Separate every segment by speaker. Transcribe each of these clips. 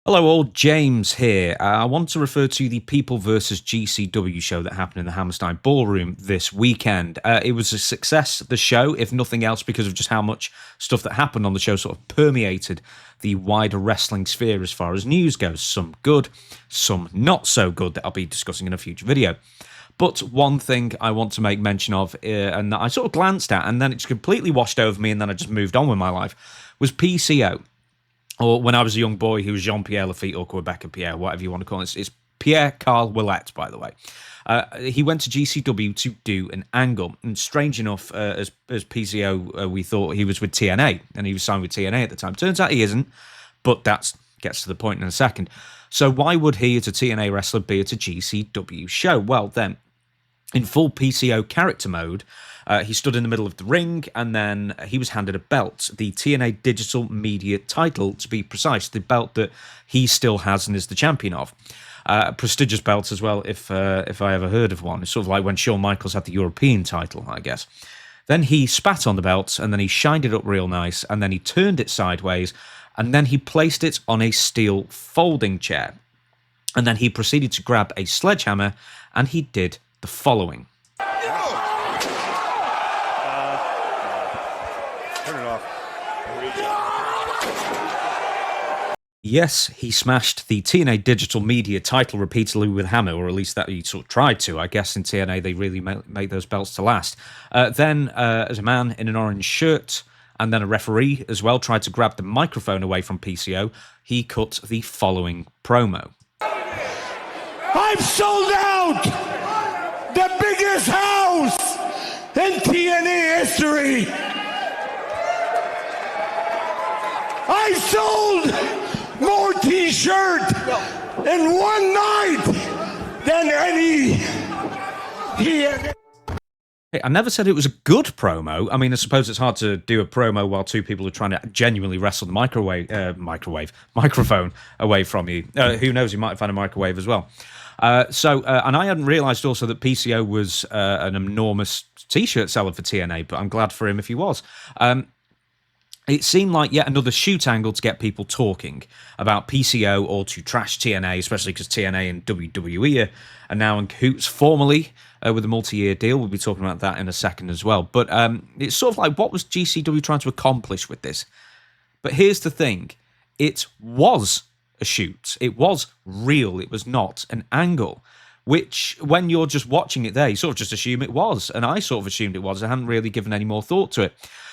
Speaker 1: Hello all, James here. I want to refer to the People versus GCW show that happened in the Hammerstein Ballroom this weekend. It was a success, the show, if nothing else, because of just how much stuff that happened on the show sort of permeated the wider wrestling sphere as far as news goes. Some good, some not so good that I'll be discussing in a future video. But one thing I want to make mention of, and that I sort of glanced at, and then it's completely washed over me, and then I just moved on with my life, was PCO. Or when I was a young boy, he was Jean-Pierre Lafitte or Quebec Pierre, whatever you want to call it. It's Pierre Carl Ouellet, by the way. He went to GCW to do an angle. And strange enough, as PCO, we thought he was with TNA, and he was signed with TNA at the time. Turns out he isn't, but that gets to the point in a second. So why would he, as a TNA wrestler, be at a GCW show? Well, then, in full PCO character mode, he stood in the middle of the ring, and then he was handed a belt, the TNA Digital Media Title, to be precise, the belt that he still has and is the champion of. A prestigious belt as well, if I ever heard of one. It's sort of like when Shawn Michaels had the European title, I guess. Then he spat on the belt, and then he shined it up real nice, and then he turned it sideways, and then he placed it on a steel folding chair. And then he proceeded to grab a sledgehammer, and he did the following.
Speaker 2: Turn it off.
Speaker 1: Yes, he smashed the TNA Digital Media Title repeatedly with a hammer, or at least that he sort of tried to. I guess in TNA they really make those belts to last. Then, as a man in an orange shirt, and then a referee as well, tried to grab the microphone away from PCO, he cut the following promo.
Speaker 2: I've sold out the biggest house in TNA history. I sold more t-shirts in one night than any TNA.
Speaker 1: Hey, I never said it was a good promo. I mean, I suppose it's hard to do a promo while two people are trying to genuinely wrestle the microphone away from you. Who knows? You might have found a microwave as well. And I hadn't realised also that PCO was an enormous t-shirt seller for TNA, but I'm glad for him if he was. It seemed like yet another shoot angle to get people talking about PCO or to trash TNA, especially because TNA and WWE are now in cahoots formally with a multi-year deal. We'll be talking about that in a second as well. But it's sort of like, what was GCW trying to accomplish with this? But here's the thing. It was a shoot. It was real. It was not an angle, which when you're just watching it there, you sort of just assume it was. And I sort of assumed it was. I hadn't really given any more thought to it.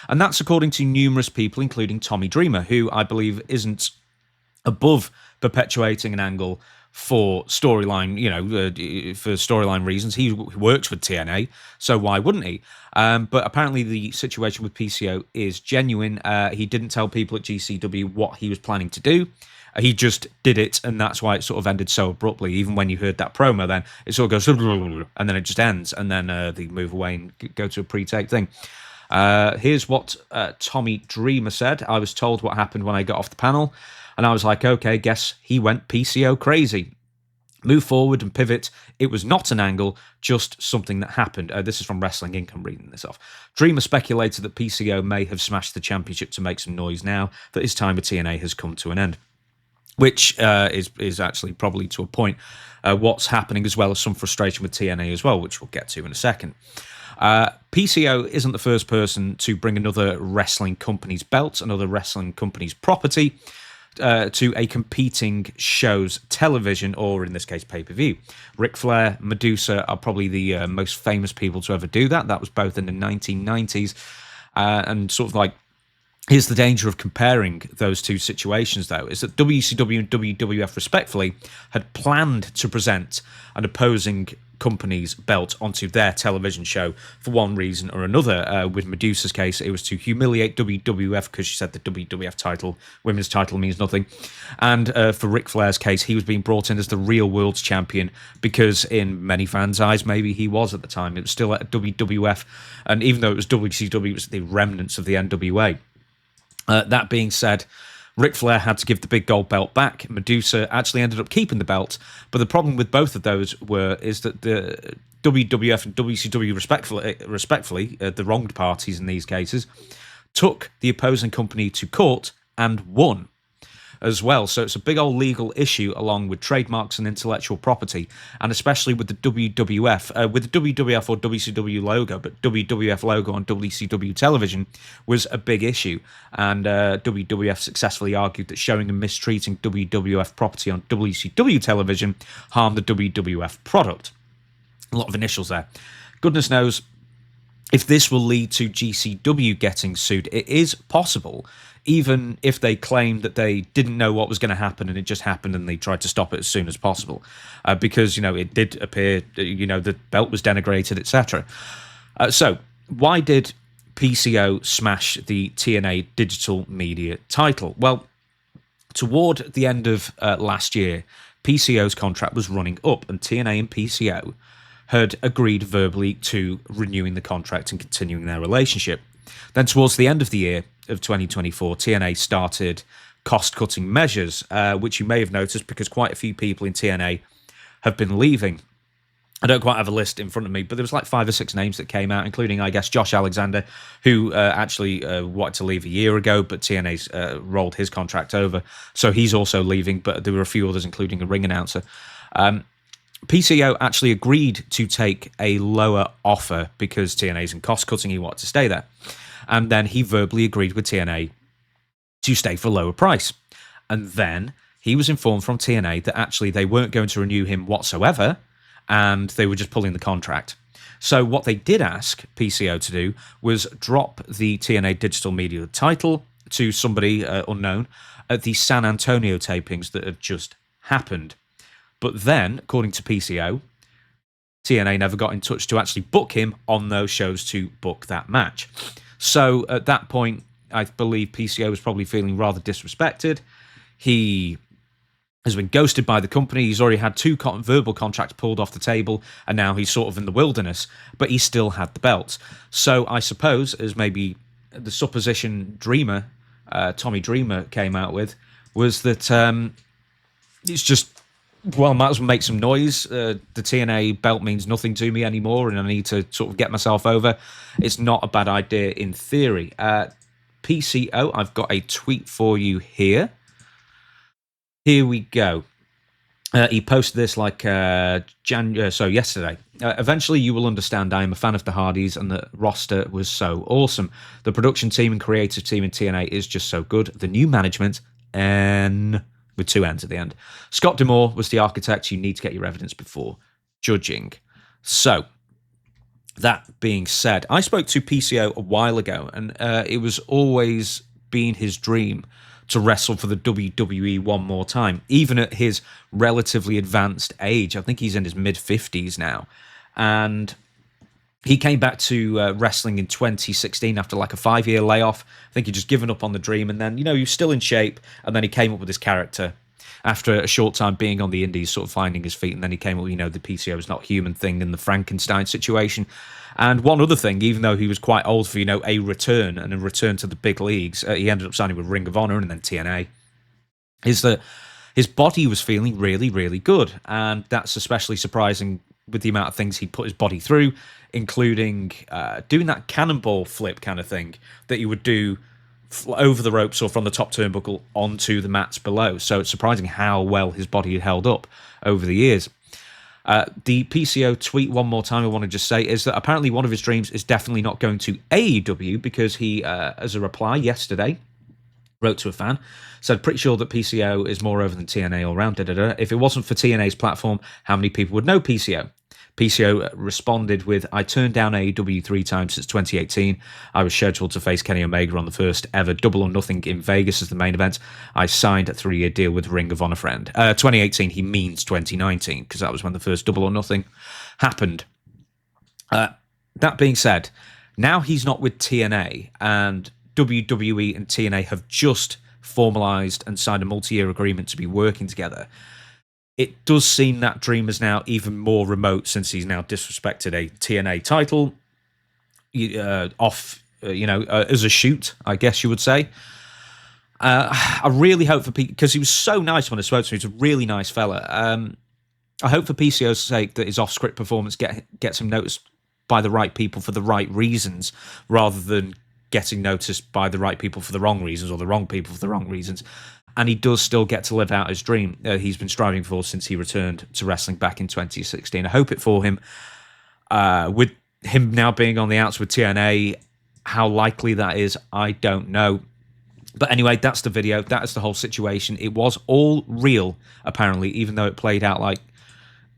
Speaker 1: And that's according to numerous people, including Tommy Dreamer, who I believe isn't above perpetuating an angle for storyline, for storyline reasons. He works with TNA, so why wouldn't he? But apparently the situation with PCO is genuine. He didn't tell people at GCW what he was planning to do. He just did it, and that's why it sort of ended so abruptly. Even when you heard that promo, then it sort of goes, and then it just ends, and then they move away and go to a pre-tape thing. Here's what Tommy Dreamer said. I was told what happened when I got off the panel, and I was like, okay, guess he went PCO crazy. Move forward and pivot. It was not an angle, just something that happened. This is from Wrestling Inc. I'm reading this off. Dreamer speculated that PCO may have smashed the championship to make some noise now that his time with TNA has come to an end. Which is actually probably to a point what's happening, as well as some frustration with TNA as well, which we'll get to in a second. PCO isn't the first person to bring another wrestling company's belt, another wrestling company's property, to a competing show's television, or in this case, pay-per-view. Ric Flair, Medusa are probably the most famous people to ever do that. That was both in the 1990s, and sort of like, here's the danger of comparing those two situations, though, is that WCW and WWF, respectfully, had planned to present an opposing company's belt onto their television show for one reason or another. With Medusa's case, it was to humiliate WWF because she said the WWF title, women's title, means nothing. And for Ric Flair's case, he was being brought in as the real world's champion because in many fans' eyes, maybe he was at the time. It was still at WWF, and even though it was WCW, it was the remnants of the NWA. That being said, Ric Flair had to give the big gold belt back. Medusa actually ended up keeping the belt, but the problem with both of those is that the WWF and WCW, respectfully, the wronged parties in these cases, took the opposing company to court and won. as well. So it's a big old legal issue along with trademarks and intellectual property, and especially with the WWF, with the WWF or WCW logo, but WWF logo on WCW television was a big issue. And WWF successfully argued that showing and mistreating WWF property on WCW television harmed the WWF product. A lot of initials there. Goodness knows if this will lead to GCW getting sued. It is possible, even if they claim that they didn't know what was going to happen and it just happened and they tried to stop it as soon as possible, because, it did appear, the belt was denigrated, etc. So why did PCO smash the TNA Digital Media title? Well, toward the end of last year, PCO's contract was running up, and TNA and PCO had agreed verbally to renewing the contract and continuing their relationship. Then towards the end of the year of 2024, TNA started cost-cutting measures, which you may have noticed because quite a few people in TNA have been leaving. I don't quite have a list in front of me, but there was like 5 or 6 names that came out, including, I guess, Josh Alexander, who actually wanted to leave a year ago, but TNA's rolled his contract over. So he's also leaving, but there were a few others, including a ring announcer. PCO actually agreed to take a lower offer because TNA's in cost-cutting, he wanted to stay there. And then he verbally agreed with TNA to stay for a lower price. And then he was informed from TNA that actually they weren't going to renew him whatsoever, and they were just pulling the contract. So what they did ask PCO to do was drop the TNA Digital Media title to somebody unknown at the San Antonio tapings that had just happened. But then, according to PCO, TNA never got in touch to actually book him on those shows to book that match. So at that point, I believe PCO was probably feeling rather disrespected. He has been ghosted by the company. He's already had 2 verbal contracts pulled off the table, and now he's sort of in the wilderness, but he still had the belt. So I suppose, as maybe the supposition Dreamer, Tommy Dreamer, came out with, was that it's just, well, might as well make some noise. The TNA belt means nothing to me anymore, and I need to sort of get myself over. It's not a bad idea in theory. PCO, I've got a tweet for you here. Here we go. He posted this like yesterday. Eventually you will understand I am a fan of the Hardys and the roster was so awesome. The production team and creative team in TNA is just so good. The new management, and with 2 N's at the end. Scott D'Amore was the architect. You need to get your evidence before judging. So, that being said, I spoke to PCO a while ago, and it was always been his dream to wrestle for the WWE one more time, even at his relatively advanced age. I think he's in his mid-50s now. And he came back to wrestling in 2016 after like a 5-year layoff. I think he'd just given up on the dream, and then, he was still in shape, and then he came up with this character after a short time being on the indies, sort of finding his feet, and then he came up with, the PCO is not human thing and the Frankenstein situation. And one other thing, even though he was quite old for, a return and a return to the big leagues, he ended up signing with Ring of Honor and then TNA, is that his body was feeling really, really good. And that's especially surprising with the amount of things he put his body through, including doing that cannonball flip kind of thing that you would do over the ropes or from the top turnbuckle onto the mats below. So it's surprising how well his body had held up over the years. The PCO tweet one more time I want to just say is that apparently one of his dreams is definitely not going to AEW, because he, as a reply yesterday, wrote to a fan, said, pretty sure that PCO is more over than TNA all round. If it wasn't for TNA's platform, how many people would know PCO? PCO responded with, I turned down AEW 3 times since 2018. I was scheduled to face Kenny Omega on the first ever Double or Nothing in Vegas as the main event. I signed a 3-year deal with Ring of Honor friend. 2018, he means 2019, because that was when the first Double or Nothing happened. That being said, now he's not with TNA, and WWE and TNA have just formalized and signed a multi-year agreement to be working together. It does seem that dream is now even more remote, since he's now disrespected a TNA title as a shoot, I guess you would say. I really hope for because he was so nice when I spoke to him. He's a really nice fella. I hope for PCO's sake that his off-script performance gets him noticed by the right people for the right reasons, rather than getting noticed by the right people for the wrong reasons, or the wrong people for the wrong reasons. and he does still get to live out his dream he's been striving for since he returned to wrestling back in 2016. I hope it for him. With him now being on the outs with TNA, how likely that is, I don't know. But anyway, that's the video. That is the whole situation. It was all real, apparently, even though it played out like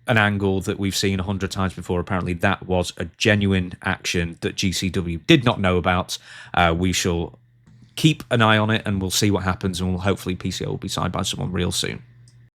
Speaker 1: an angle that we've seen 100 times before. Apparently, that was a genuine action that GCW did not know about. We shall keep an eye on it, and we'll see what happens, and hopefully PCO will be signed by someone real soon.